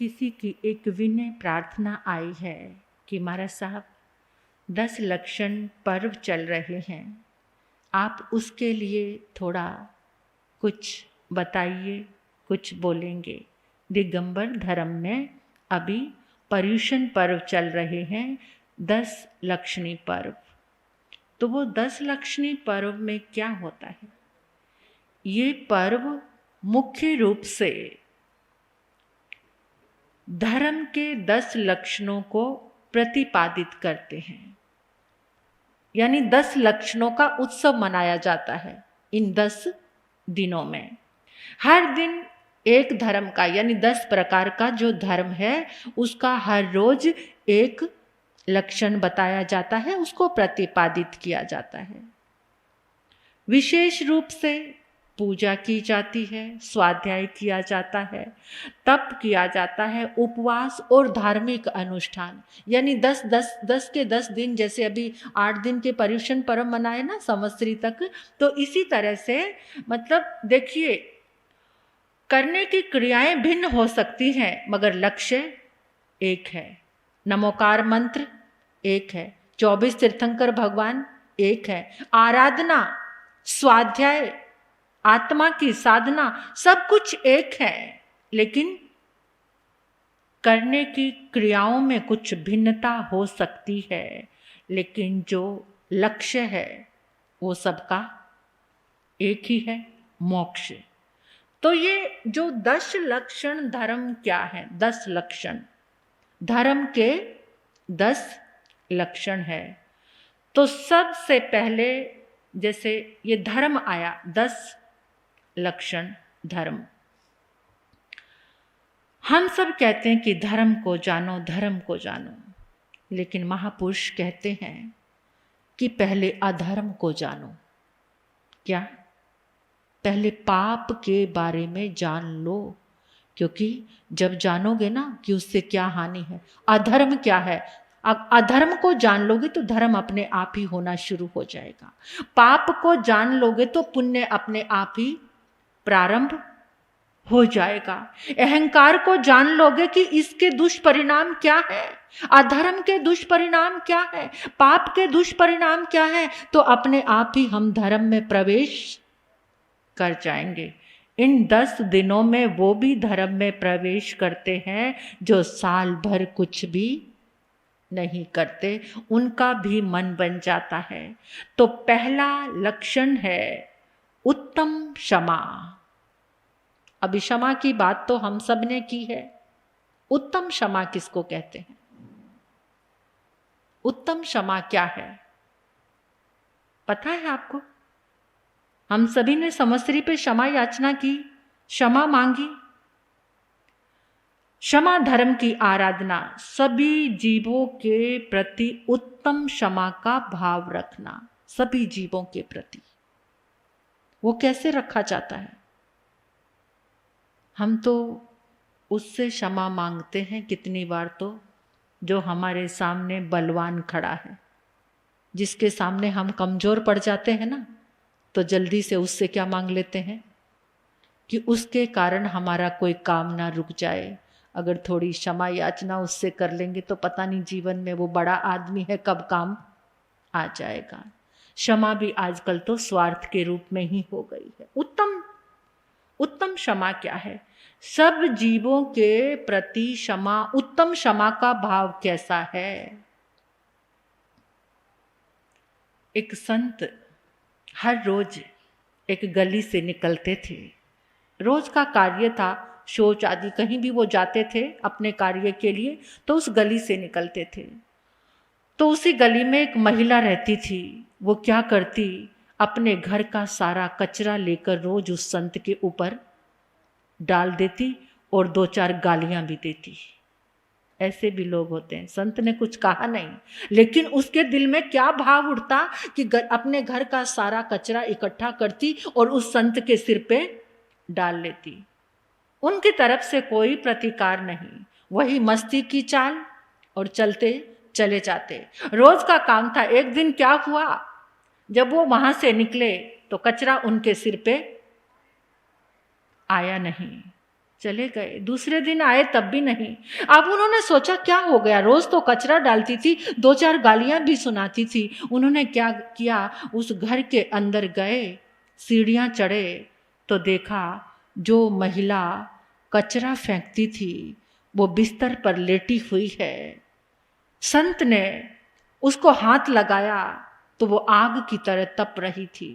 किसी की एक विनय प्रार्थना आई है कि महाराज साहब 10 लक्षण पर्व चल रहे हैं, आप उसके लिए थोड़ा कुछ बताइए, कुछ बोलेंगे। दिगंबर धर्म में अभी पर्युषण पर्व चल रहे हैं, 10 लक्षणी पर्व। तो वो 10 लक्षणी पर्व में क्या होता है? ये पर्व मुख्य रूप से धर्म के 10 लक्षणों को प्रतिपादित करते हैं, यानी 10 लक्षणों का उत्सव मनाया जाता है इन 10 दिनों में। हर दिन एक धर्म का, यानी 10 प्रकार का जो धर्म है उसका हर रोज एक लक्षण बताया जाता है, उसको प्रतिपादित किया जाता है। विशेष रूप से पूजा की जाती है, स्वाध्याय किया जाता है, तप किया जाता है, उपवास और धार्मिक अनुष्ठान। यानी 10 के 10 दिन, जैसे अभी 8 दिन के पर्युषण पर्व मनाए ना संवत्सरी तक, तो इसी तरह से मतलब देखिए, करने की क्रियाएं भिन्न हो सकती हैं मगर लक्ष्य एक है। नमोकार मंत्र एक है, 24 तीर्थंकर भगवान एक है, आराधना, स्वाध्याय, आत्मा की साधना, सब कुछ एक है, लेकिन करने की क्रियाओं में कुछ भिन्नता हो सकती है, लेकिन जो लक्ष्य है वो सबका एक ही है, मोक्ष। तो ये जो 10 लक्षण धर्म क्या है? 10 लक्षण धर्म के 10 लक्षण है। तो सबसे पहले जैसे ये धर्म आया, 10 लक्षण धर्म। हम सब कहते हैं कि धर्म को जानो, धर्म को जानो, लेकिन महापुरुष कहते हैं कि पहले अधर्म को जानो। क्या? पहले पाप के बारे में जान लो, क्योंकि जब जानोगे ना कि उससे क्या हानि है, अधर्म क्या है, अधर्म को जान लोगे तो धर्म अपने आप ही होना शुरू हो जाएगा। पाप को जान लोगे तो पुण्य अपने आप ही प्रारंभ हो जाएगा। अहंकार को जान लोगे कि इसके दुष्परिणाम क्या है, अधर्म के दुष्परिणाम क्या है, पाप के दुष्परिणाम क्या है, तो अपने आप ही हम धर्म में प्रवेश कर जाएंगे। इन 10 दिनों में वो भी धर्म में प्रवेश करते हैं जो साल भर कुछ भी नहीं करते, उनका भी मन बन जाता है। तो पहला लक्षण है उत्तम क्षमा। अभी क्षमा की बात तो हम सब ने की है। उत्तम क्षमा किसको कहते हैं? उत्तम क्षमा क्या है पता है आपको? हम सभी ने संवत्सरी पे क्षमा याचना की, क्षमा मांगी। क्षमा धर्म की आराधना, सभी जीवों के प्रति उत्तम क्षमा का भाव रखना, सभी जीवों के प्रति। वो कैसे रखा जाता है? हम तो उससे क्षमा मांगते हैं कितनी बार तो जो हमारे सामने बलवान खड़ा है, जिसके सामने हम कमजोर पड़ जाते हैं ना, तो जल्दी से उससे क्या मांग लेते हैं कि उसके कारण हमारा कोई काम ना रुक जाए। अगर थोड़ी क्षमा याचना उससे कर लेंगे तो पता नहीं जीवन में वो बड़ा आदमी है कब काम आ जाएगा। क्षमा भी आजकल तो स्वार्थ के रूप में ही हो गई है। उत्तम क्षमा क्या है? सब जीवों के प्रति क्षमा, उत्तम क्षमा का भाव कैसा है? एक संत हर रोज एक गली से निकलते थे। रोज का कार्य था, शौच आदि कहीं भी वो जाते थे अपने कार्य के लिए, तो उस गली से निकलते थे। तो उसी गली में एक महिला रहती थी। वो क्या करती, अपने घर का सारा कचरा लेकर रोज उस संत के ऊपर डाल देती और 2-4 गालियां भी देती। ऐसे भी लोग होते हैं। संत ने कुछ कहा नहीं, लेकिन उसके दिल में क्या भाव उठता कि अपने घर का सारा कचरा इकट्ठा करती और उस संत के सिर पे डाल लेती। उनकी तरफ से कोई प्रतिकार नहीं, वही मस्ती की चाल और चलते चले जाते। रोज का काम था। एक दिन क्या हुआ, जब वो वहां से निकले तो कचरा उनके सिर पे आया नहीं। चले गए। दूसरे दिन आए तब भी नहीं। अब उन्होंने सोचा क्या हो गया, रोज तो कचरा डालती थी, 2-4 गालियां भी सुनाती थी। उन्होंने क्या किया, उस घर के अंदर गए, सीढ़ियां चढ़े तो देखा जो महिला कचरा फेंकती थी वो बिस्तर पर लेटी हुई है। संत ने उसको हाथ लगाया तो वो आग की तरह तप रही थी।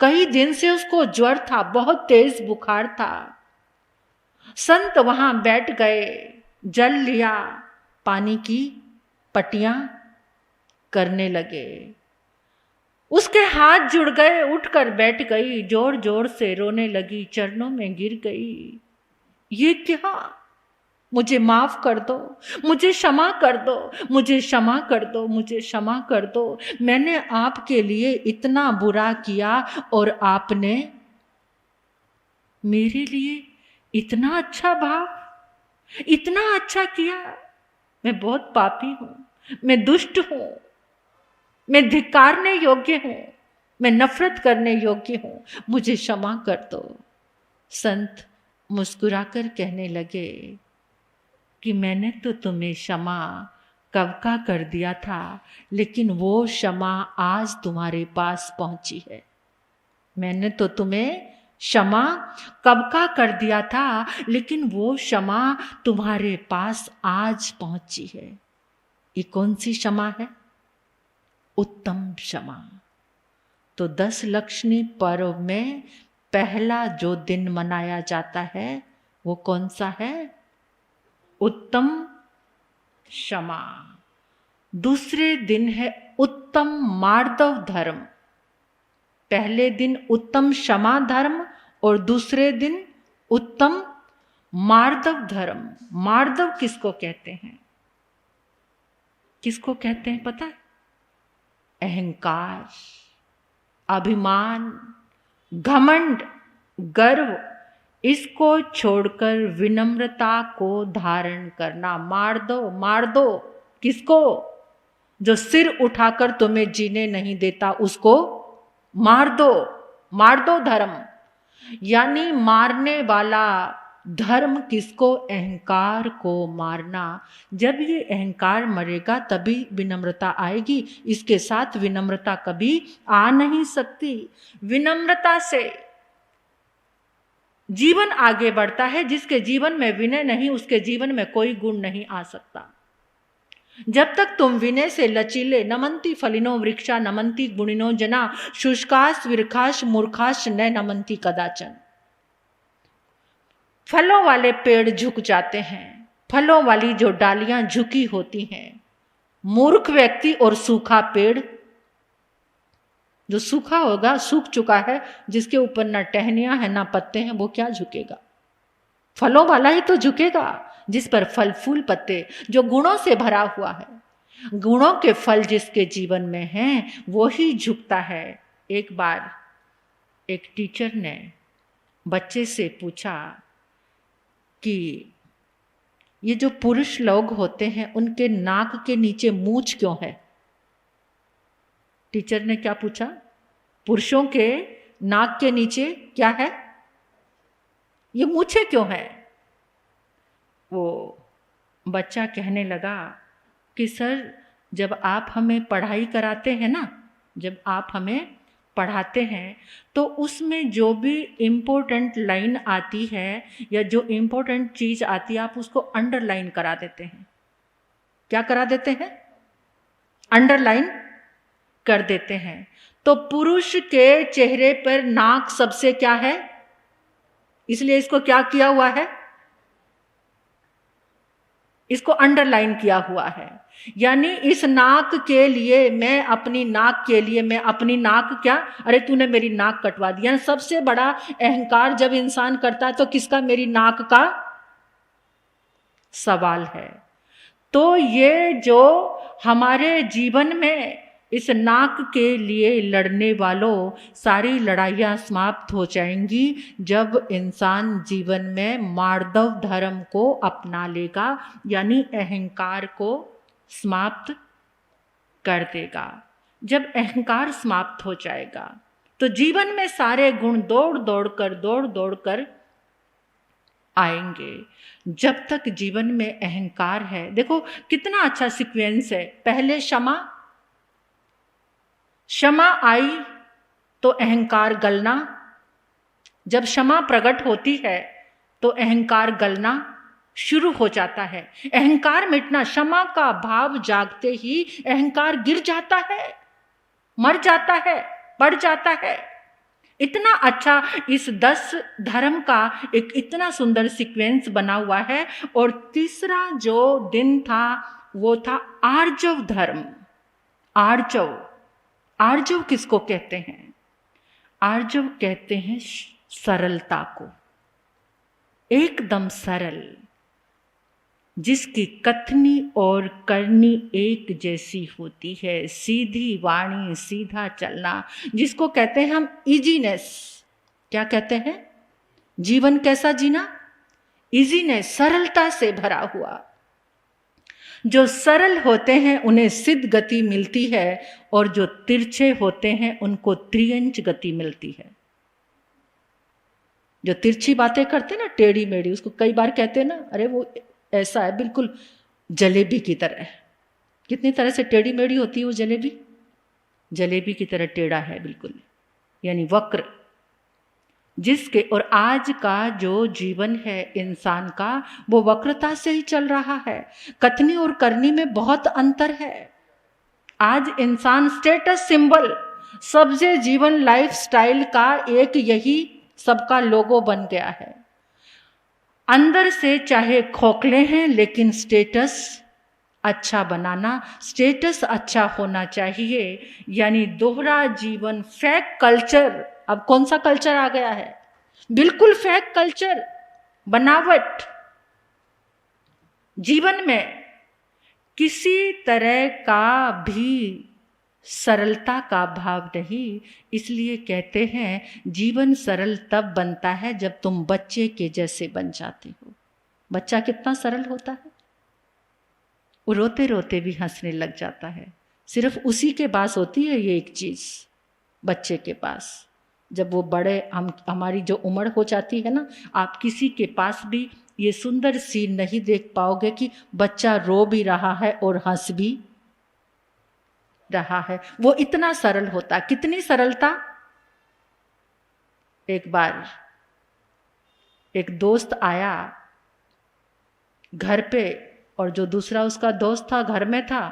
कई दिन से उसको ज्वर था, बहुत तेज बुखार था। संत वहां बैठ गए, जल लिया, पानी की पटियां करने लगे। उसके हाथ जुड़ गए, उठकर बैठ गई, जोर जोर से रोने लगी, चरणों में गिर गई। ये क्या, मुझे माफ कर दो, मुझे क्षमा कर दो, मुझे क्षमा कर दो, मुझे क्षमा कर दो। मैंने आपके लिए इतना बुरा किया और आपने मेरे लिए इतना अच्छा भाव, इतना अच्छा किया। मैं बहुत पापी हूं, मैं दुष्ट हूं, मैं धिक्कारने योग्य हूं, मैं नफरत करने योग्य हूं, मुझे क्षमा कर दो। संत मुस्कुराकर कहने लगे कि मैंने तो तुम्हें क्षमा कब का कर दिया था, लेकिन वो क्षमा आज तुम्हारे पास पहुंची है। मैंने तो तुम्हें क्षमा कब का कर दिया था, लेकिन वो क्षमा तुम्हारे पास आज पहुंची है। ये कौन सी क्षमा है? उत्तम क्षमा। तो 10 लक्ष्मी पर्व में पहला जो दिन मनाया जाता है वो कौन सा है? उत्तम क्षमा। दूसरे दिन है उत्तम मार्दव धर्म। पहले दिन उत्तम क्षमा धर्म और दूसरे दिन उत्तम मार्दव धर्म। मार्दव किसको कहते हैं? किसको कहते हैं पता है? अहंकार, अभिमान, घमंड, गर्व, इसको छोड़कर विनम्रता को धारण करना। मार दो, मार दो। किसको? जो सिर उठाकर तुम्हें जीने नहीं देता उसको मार दो, मार दो धर्म। यानी मारने वाला धर्म किसको? अहंकार को मारना। जब ये अहंकार मरेगा तभी विनम्रता आएगी, इसके साथ विनम्रता कभी आ नहीं सकती। विनम्रता से जीवन आगे बढ़ता है। जिसके जीवन में विनय नहीं उसके जीवन में कोई गुण नहीं आ सकता। जब तक तुम विनय से लचीले, नमंती फलिनो वृक्षा नमंती गुणिनो जना, शुष्कास विरखाश मूर्खाश न नमंती कदाचन। फलों वाले पेड़ झुक जाते हैं, फलों वाली जो डालियां झुकी होती हैं। मूर्ख व्यक्ति और सूखा पेड़, जो सूखा होगा, सूख चुका है, जिसके ऊपर ना टहनियां हैं ना पत्ते हैं, वो क्या झुकेगा? फलों वाला ही तो झुकेगा जिस पर फल फूल पत्ते, जो गुणों से भरा हुआ है। गुणों के फल जिसके जीवन में हैं वो ही झुकता है। एक बार एक टीचर ने बच्चे से पूछा कि ये जो पुरुष लोग होते हैं उनके नाक के नीचे मूंछ क्यों है? टीचर ने क्या पूछा? पुरुषों के नाक के नीचे क्या है? ये मूंछें क्यों है? वो बच्चा कहने लगा कि सर, जब आप हमें पढ़ाई कराते हैं ना, जब आप हमें पढ़ाते हैं तो उसमें जो भी इम्पोर्टेंट लाइन आती है या जो इम्पोर्टेंट चीज़ आती है आप उसको अंडरलाइन करा देते हैं। क्या करा देते हैं? अंडरलाइन कर देते हैं। तो पुरुष के चेहरे पर नाक सबसे क्या है, इसलिए इसको क्या किया हुआ है? इसको अंडरलाइन किया हुआ है। यानी इस नाक के लिए, मैं अपनी नाक के लिए, मैं अपनी नाक क्या, अरे तूने मेरी नाक कटवा दिया। सबसे बड़ा अहंकार जब इंसान करता है तो किसका? मेरी नाक का सवाल है। तो ये जो हमारे जीवन में इस नाक के लिए लड़ने वालों, सारी लड़ाइयाँ समाप्त हो जाएंगी जब इंसान जीवन में मार्दव धर्म को अपना लेगा, यानी अहंकार को समाप्त कर देगा। जब अहंकार समाप्त हो जाएगा तो जीवन में सारे गुण दौड़ दौड़ कर आएंगे। जब तक जीवन में अहंकार है, देखो कितना अच्छा सीक्वेंस है। पहले क्षमा आई तो अहंकार गलना, जब क्षमा प्रकट होती है तो अहंकार गलना शुरू हो जाता है, अहंकार मिटना। क्षमा का भाव जागते ही अहंकार गिर जाता है, मर जाता है, बढ़ जाता है। इतना अच्छा इस 10 धर्म का एक इतना सुंदर सीक्वेंस बना हुआ है। और तीसरा जो दिन था वो था आर्जव धर्म। आर्जव किसको कहते हैं? आर्जव कहते हैं सरलता को, एकदम सरल, जिसकी कथनी और करनी एक जैसी होती है, सीधी वाणी, सीधा चलना, जिसको कहते हैं हम इजीनेस। क्या कहते हैं? जीवन कैसा जीना? इजीनेस, सरलता से भरा हुआ। जो सरल होते हैं उन्हें सिद्ध गति मिलती है, और जो तिरछे होते हैं उनको त्रियंच गति मिलती है। जो तिरछी बातें करते हैं ना, टेढ़ी मेढ़ी, उसको कई बार कहते हैं ना, अरे वो ऐसा है, बिल्कुल जलेबी की तरह है। कितनी तरह से टेढ़ी मेढ़ी होती है वो जलेबी की तरह टेढ़ा है बिल्कुल, यानी वक्र जिसके। और आज का जो जीवन है इंसान का, वो वक्रता से ही चल रहा है। कथनी और करनी में बहुत अंतर है। आज इंसान स्टेटस सिंबल, सबसे जीवन लाइफ स्टाइल का एक यही सबका लोगो बन गया है। अंदर से चाहे खोखले हैं, लेकिन स्टेटस अच्छा बनाना, स्टेटस अच्छा होना चाहिए। यानी दोहरा जीवन, फेक कल्चर। अब कौन सा कल्चर आ गया है? बिल्कुल फेक कल्चर, बनावट। जीवन में किसी तरह का भी सरलता का भाव नहीं। इसलिए कहते हैं जीवन सरल तब बनता है जब तुम बच्चे के जैसे बन जाते हो। बच्चा कितना सरल होता है, वो रोते रोते भी हंसने लग जाता है। सिर्फ उसी के पास होती है ये एक चीज़, बच्चे के पास। जब वो बड़े, हमारी जो उम्र हो जाती है ना, आप किसी के पास भी ये सुंदर सीन नहीं देख पाओगे कि बच्चा रो भी रहा है और हंस भी रहा है। वो इतना सरल होता। कितनी सरलता! एक बार एक दोस्त आया घर पे, और जो दूसरा उसका दोस्त था घर में था,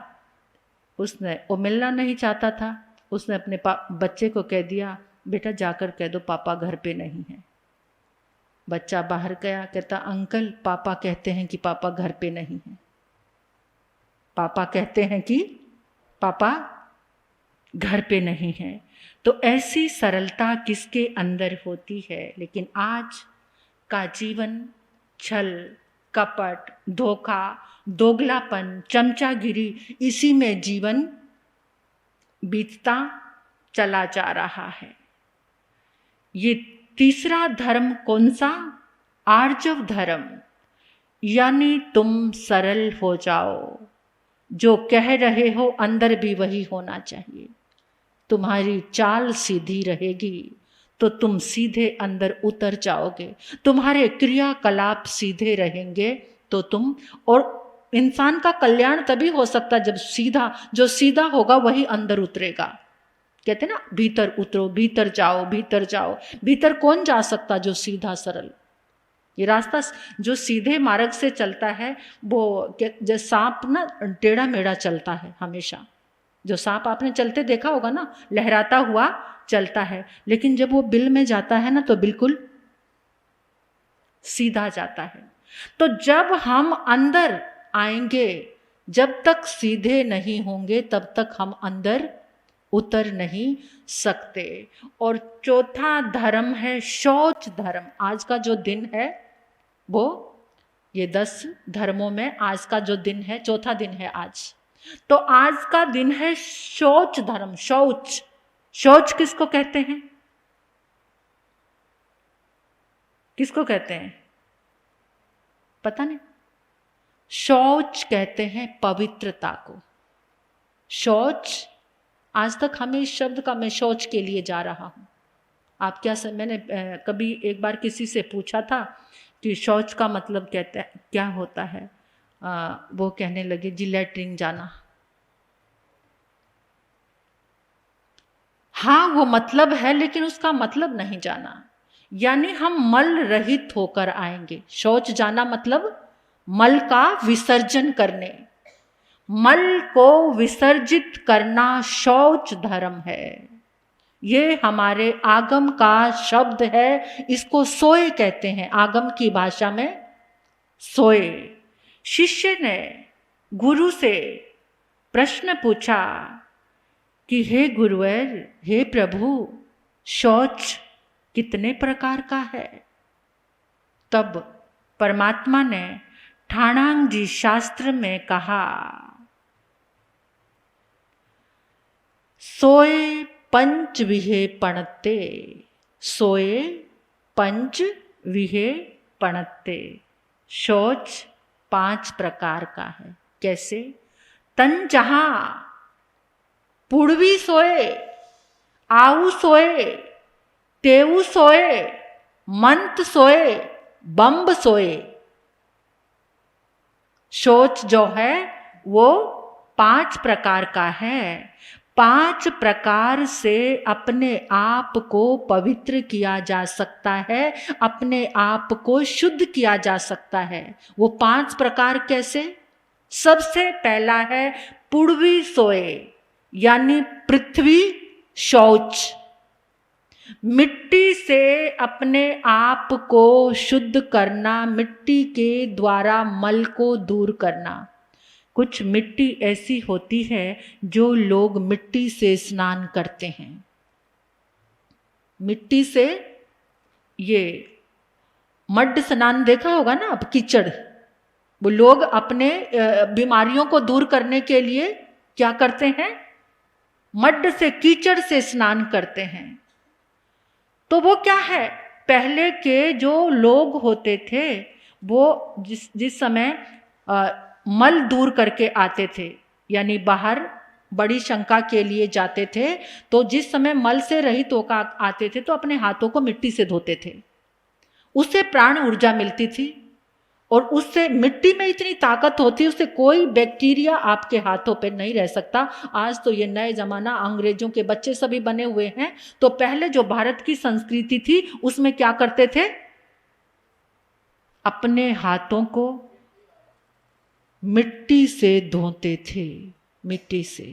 वो मिलना नहीं चाहता था। उसने अपने बच्चे को कह दिया, बेटा जाकर कह दो पापा घर पे नहीं है। बच्चा बाहर गया, कहता अंकल पापा कहते हैं कि पापा घर पे नहीं है। पापा कहते हैं कि पापा घर पे नहीं है। तो ऐसी सरलता किसके अंदर होती है? लेकिन आज का जीवन छल, कपट, धोखा, दोगलापन, चमचागिरी, इसी में जीवन बीतता चला जा रहा है। ये तीसरा धर्म कौन सा? आर्जव धर्म। यानी तुम सरल हो जाओ, जो कह रहे हो अंदर भी वही होना चाहिए। तुम्हारी चाल सीधी रहेगी तो तुम सीधे अंदर उतर जाओगे। तुम्हारे क्रियाकलाप सीधे रहेंगे तो तुम, और इंसान का कल्याण तभी हो सकता जब जो सीधा होगा वही अंदर उतरेगा। कहते ना, भीतर उतरो, भीतर जाओ, भीतर जाओ। भीतर कौन जा सकता? जो सीधा सरल। ये रास्ता जो सीधे मार्ग से चलता है, वो जो सांप ना टेढ़ा मेढ़ा चलता है हमेशा। जो सांप आपने चलते देखा होगा ना, लहराता हुआ चलता है, लेकिन जब वो बिल में जाता है ना तो बिल्कुल सीधा जाता है। तो जब हम अंदर आएंगे, जब तक सीधे नहीं होंगे तब तक हम अंदर उतर नहीं सकते। और चौथा धर्म है शौच धर्म। आज का जो दिन है वो, ये 10 धर्मों में आज का जो दिन है, चौथा दिन है आज। तो आज का दिन है शौच धर्म। शौच किसको कहते हैं? किसको कहते हैं पता नहीं। शौच कहते हैं पवित्रता को। शौच, आज तक हमें इस शब्द का, मैं शौच के लिए जा रहा हूं। आप क्या मैंने कभी एक बार किसी से पूछा था कि शौच का मतलब कहता है क्या होता है। वो कहने लगे जी लैट्रिन जाना। हाँ वो मतलब है, लेकिन उसका मतलब नहीं जाना। यानी हम मल रहित होकर आएंगे। शौच जाना मतलब मल का विसर्जन करने, मल को विसर्जित करना शौच धर्म है। ये हमारे आगम का शब्द है, इसको सोए कहते हैं आगम की भाषा में, सोए। शिष्य ने गुरु से प्रश्न पूछा कि हे गुरुवर, हे प्रभु, शौच कितने प्रकार का है? तब परमात्मा ने ठाणांग जी शास्त्र में कहा, सोए पंच विहे पणते, सोए पंच विहे पणते। शौच 5 प्रकार का है। कैसे? तन जहां पूर्वी सोए, आऊ सोए, तेऊ सोए, मंत सोए, बंब सोए। शौच जो है वो 5 प्रकार का है। 5 प्रकार से अपने आप को पवित्र किया जा सकता है, अपने आप को शुद्ध किया जा सकता है। वो 5 प्रकार कैसे? सबसे पहला है पूर्वी सोए, यानी पृथ्वी शौच। मिट्टी से अपने आप को शुद्ध करना, मिट्टी के द्वारा मल को दूर करना। कुछ मिट्टी ऐसी होती है जो लोग मिट्टी से स्नान करते हैं। मिट्टी से ये मड स्नान देखा होगा ना, अब कीचड़। वो लोग अपने बीमारियों को दूर करने के लिए क्या करते हैं? मड से, कीचड़ से स्नान करते हैं। तो वो क्या है, पहले के जो लोग होते थे वो जिस समय मल दूर करके आते थे, यानी बाहर बड़ी शंका के लिए जाते थे, तो जिस समय मल से रहित होकर आते थे तो अपने हाथों को मिट्टी से धोते थे। उससे प्राण ऊर्जा मिलती थी और उससे मिट्टी में इतनी ताकत होती, उससे कोई बैक्टीरिया आपके हाथों पे नहीं रह सकता। आज तो ये नए जमाना, अंग्रेजों के बच्चे सभी बने हुए हैं। तो पहले जो भारत की संस्कृति थी उसमें क्या करते थे? अपने हाथों को मिट्टी से धोते थे, मिट्टी से।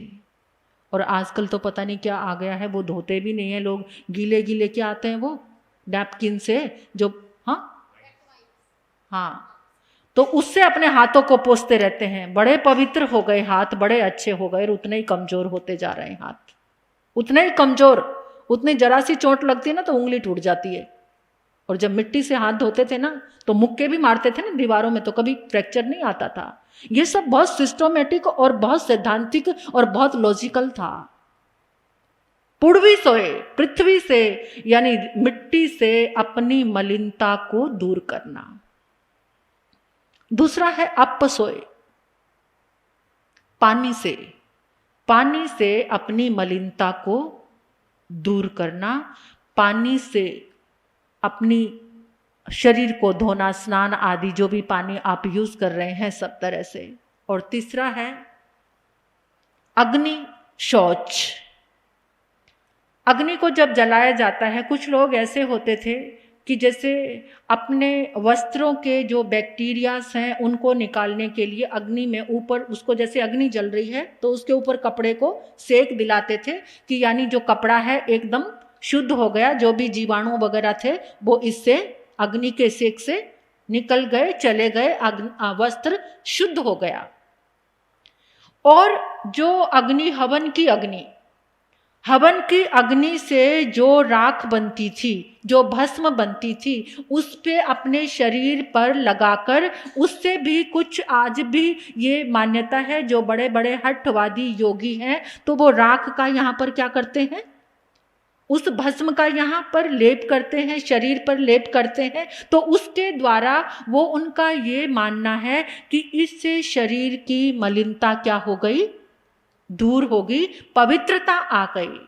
और आजकल तो पता नहीं क्या आ गया है, वो धोते भी नहीं है लोग, गीले गीले क्या आते हैं वो नैपकिन से, जो हाँ, तो उससे अपने हाथों को पोंछते रहते हैं। बड़े पवित्र हो गए हाथ, बड़े अच्छे हो गए, और उतने ही कमजोर होते जा रहे हैं हाथ, उतने ही कमजोर। उतनी जरा सी चोट लगती है ना तो उंगली टूट जाती है। और जब मिट्टी से हाथ धोते थे ना तो मुक्के भी मारते थे ना दीवारों में, तो कभी फ्रैक्चर नहीं आता था। ये सब बहुत सिस्टमेटिक और बहुत सैद्धांतिक और बहुत लॉजिकल था। पूर्वी सोए, पृथ्वी से यानी मिट्टी से अपनी मलिनता को दूर करना। दूसरा है अप सोए, पानी से, पानी से अपनी मलिनता को दूर करना, पानी से अपनी शरीर को धोना, स्नान आदि जो भी पानी आप यूज कर रहे हैं सब तरह से। और तीसरा है अग्नि शौच। अग्नि को जब जलाया जाता है, कुछ लोग ऐसे होते थे कि जैसे अपने वस्त्रों के जो बैक्टीरियाज हैं उनको निकालने के लिए अग्नि में ऊपर, उसको जैसे अग्नि जल रही है तो उसके ऊपर कपड़े को सेक दिलाते थे कि यानी जो कपड़ा है एकदम शुद्ध हो गया, जो भी जीवाणु वगैरह थे वो इससे अग्नि के सेक से निकल गए, चले गए, वस्त्र शुद्ध हो गया। और जो अग्नि, हवन की अग्नि, हवन की अग्नि से जो राख बनती थी, जो भस्म बनती थी, उस पे अपने शरीर पर लगाकर, उससे भी कुछ आज भी ये मान्यता है, जो बड़े बड़े हठवादी योगी हैं तो वो राख का यहाँ पर क्या करते हैं, उस भस्म का यहाँ पर लेप करते हैं, शरीर पर लेप करते हैं। तो उसके द्वारा वो, उनका ये मानना है कि इससे शरीर की मलिनता क्या हो गई, दूर होगी, पवित्रता आ गई।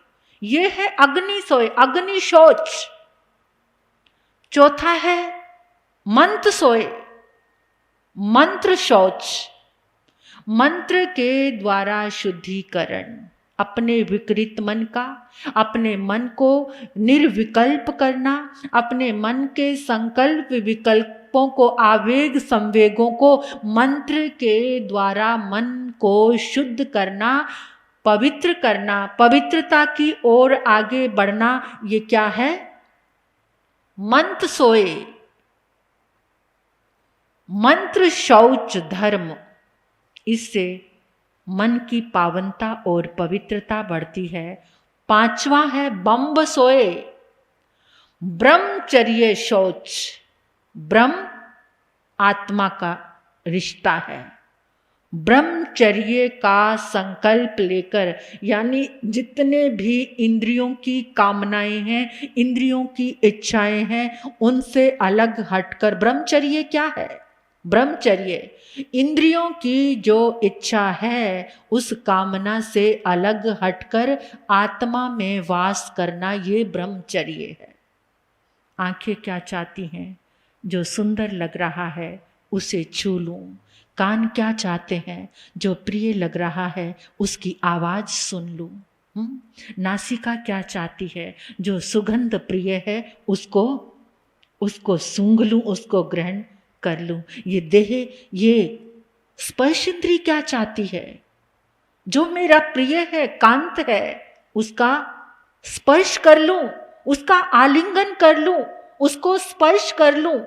ये है अग्नि सोए, अग्नि शौच। चौथा है मंत्र सोए, मंत्र शौच, मंत्र के द्वारा शुद्धिकरण, अपने विकृत मन का, अपने मन को निर्विकल्प करना, अपने मन के संकल्प विकल्पों को, आवेग संवेगों को मंत्र के द्वारा मन को शुद्ध करना, पवित्र करना, पवित्रता की ओर आगे बढ़ना, ये क्या है? मंत्र सोए, मंत्र शौच धर्म, इससे मन की पावनता और पवित्रता बढ़ती है। पांचवा है बम्ब सोए, ब्रह्मचर्य शौच, ब्रह्म आत्मा का रिश्ता है, ब्रह्मचर्य का संकल्प लेकर, यानी जितने भी इंद्रियों की कामनाएं हैं, इंद्रियों की इच्छाएं हैं, उनसे अलग हटकर, ब्रह्मचर्य क्या है? ब्रह्मचर्य इंद्रियों की जो इच्छा है उस कामना से अलग हटकर आत्मा में वास करना, ये ब्रह्मचर्य है। आंखें क्या चाहती हैं? जो सुंदर लग रहा है उसे छू लूं। कान क्या चाहते हैं? जो प्रिय लग रहा है उसकी आवाज सुन लूं। नासिका क्या चाहती है? जो सुगंध प्रिय है उसको सूंघ लूं, उसको ग्रहण कर लूं। ये देह, ये स्पर्श इंद्री क्या चाहती है? जो मेरा प्रिय है, कांत है, उसका स्पर्श कर लूं, उसका आलिंगन कर लूं, उसको स्पर्श कर लूं।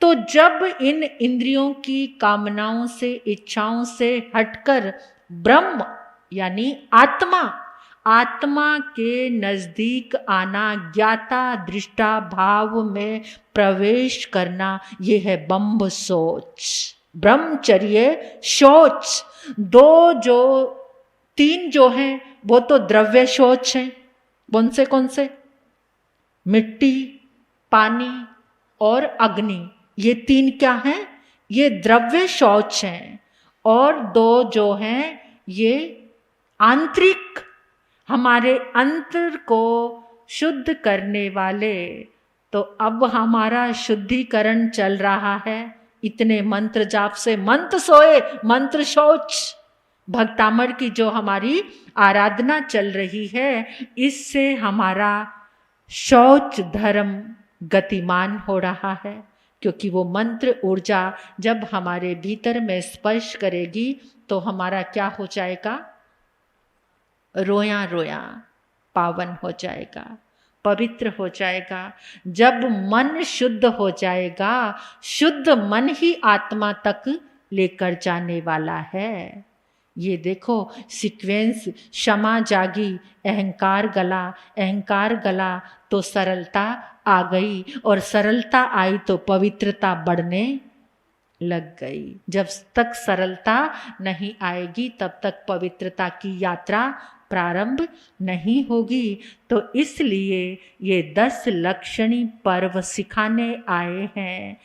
तो जब इन इंद्रियों की कामनाओं से, इच्छाओं से हटकर ब्रह्म यानी आत्मा के नजदीक आना, ज्ञाता दृष्टा भाव में प्रवेश करना, ये है बम्ब सोच, ब्रह्मचर्य शौच। तीन जो हैं वो तो द्रव्य शौच हैं। कौन से? मिट्टी, पानी और अग्नि, ये तीन क्या हैं? ये द्रव्य शौच हैं। और दो जो हैं ये आंतरिक, हमारे अंतर को शुद्ध करने वाले। तो अब हमारा शुद्धिकरण चल रहा है इतने मंत्र जाप से। मंत्र सोए, मंत्र शौच, भक्तामर की जो हमारी आराधना चल रही है, इससे हमारा शौच धर्म गतिमान हो रहा है। क्योंकि वो मंत्र ऊर्जा जब हमारे भीतर में स्पर्श करेगी तो हमारा क्या हो जाएगा? रोया रोया पावन हो जाएगा, पवित्र हो जाएगा। जब मन शुद्ध हो जाएगा, शुद्ध मन ही आत्मा तक लेकर जाने वाला है। ये देखो सीक्वेंस, क्षमा जागी, अहंकार गला, अहंकार गला तो सरलता आ गई, और सरलता आई तो पवित्रता बढ़ने लग गई। जब तक सरलता नहीं आएगी तब तक पवित्रता की यात्रा प्रारंभ नहीं होगी। तो इसलिए ये 10 लक्षणी पर्व सिखाने आए हैं।